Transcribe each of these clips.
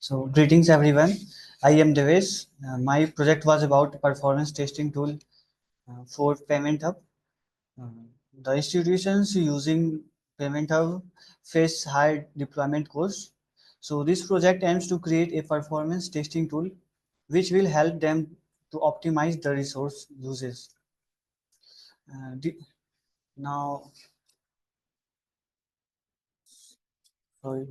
So, greetings everyone. I am Devesh. My project was about performance testing tool for Payment Hub. Uh, the institutions using Payment Hub face high deployment costs. So, this project aims to create a performance testing tool which will help them to optimize the resource usage. Uh, the, now, sorry,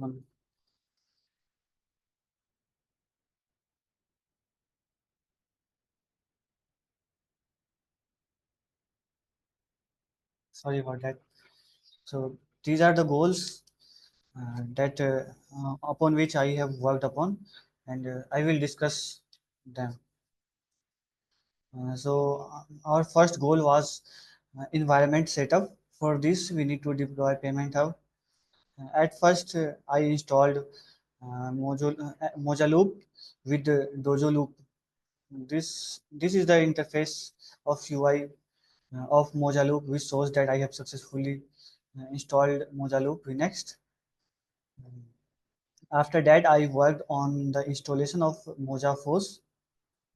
sorry about that. So, these are the goals that upon which I have worked upon, and I will discuss them. Our first goal was environment setup. For this, we need to deploy Payment Hub. At first, I installed Moja Loop with Dojo Loop. This is the interface of UI of Moja Loop, which shows that I have successfully installed Moja Loop. Next, after that, I worked on the installation of Mojafos.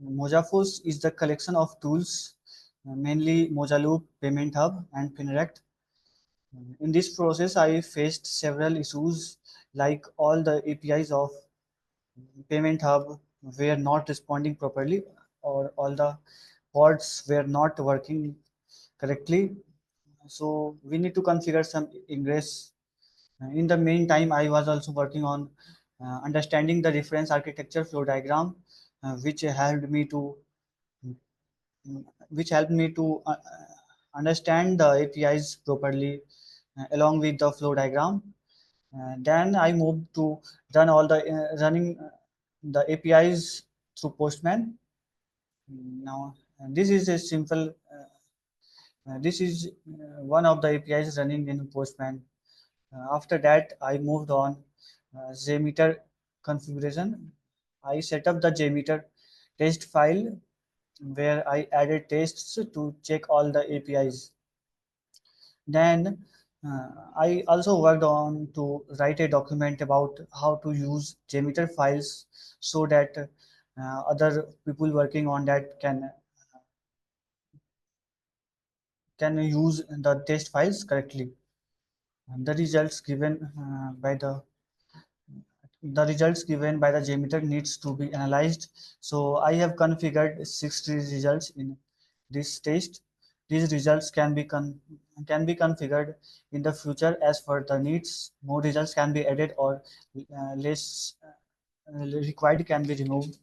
Mojafos is the collection of tools, mainly Mojaloop, Payment Hub, and Finrect. In this process, I faced several issues like all the APIs of Payment Hub were not responding properly, or all the pods were not working correctly. So we need to configure some ingress. In the meantime, I was also working on understanding the reference architecture flow diagram, which helped me to understand the APIs properly along with the flow diagram. Then I moved to run all the running the APIs through Postman. Now, this is a simple. This is one of the APIs running in Postman. After that, I moved on JMeter configuration. I set up the JMeter test file where I added tests to check all the APIs. Then I also worked on to write a document about how to use JMeter files so that other people working on that can use the test files correctly. And the results given by the JMeter needs to be analyzed. So I have configured 60 results in this test. These results can be configured in the future as per the needs. More results can be added or less required can be removed.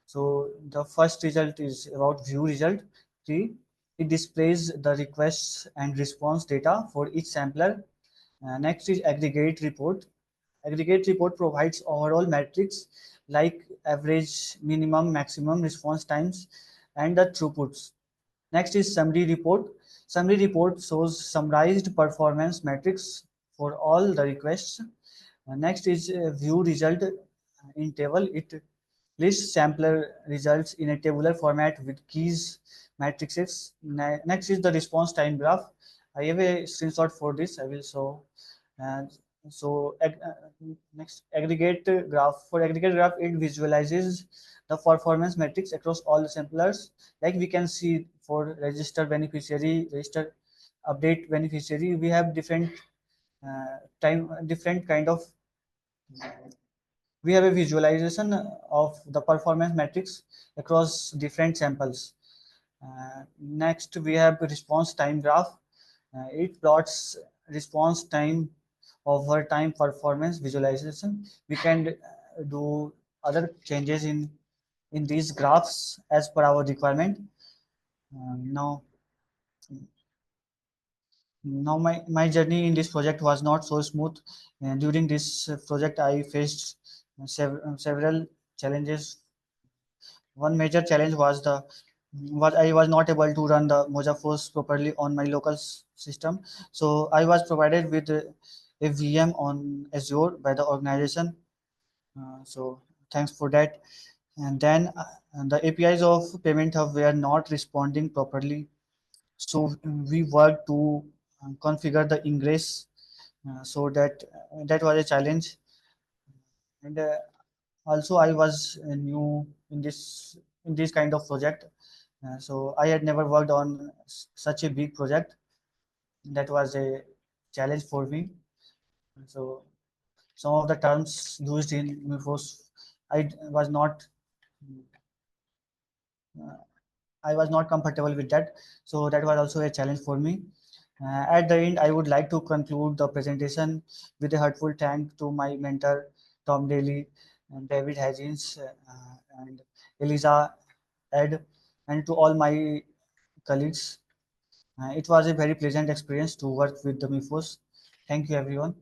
So the first result is about view result 3. It displays the requests and response data for each sampler. Next is aggregate report. Aggregate report provides overall metrics like average, minimum, maximum response times, and the throughputs. Next is summary report. Summary report shows summarized performance metrics for all the requests. Next is view result in table. It lists sampler results in a tabular format with keys, matrices. Next is the response time graph. I have a screenshot for this. I will show. And so next aggregate graph. For aggregate graph, it visualizes the performance metrics across all the samplers. Like we can see for register beneficiary, register update beneficiary, we have different kind of we have a visualization of the performance metrics across different samples. Next, we have response time graph. It plots response time over time performance visualization. We can do other changes in these graphs as per our requirement. Now, my journey in this project was not so smooth. During this project, I faced several challenges. One major challenge was I was not able to run the Mojafos properly on my local system. So I was provided with a VM on Azure by the organization. So thanks for that. And then the APIs of Payment Hub were not responding properly. So we worked to configure the ingress so that was a challenge. And Also, I was new in this kind of project, so I had never worked on such a big project. That was a challenge for me. So some of the terms used in Mifos, I was not uh, I was not comfortable with that. So that was also a challenge for me. At the end, I would like to conclude the presentation with a heartful thank to my mentor, Tom Daly, and David Haggins, and Eliza, Ed, and to all my colleagues. It was a very pleasant experience to work with the Mifos. Thank you, everyone.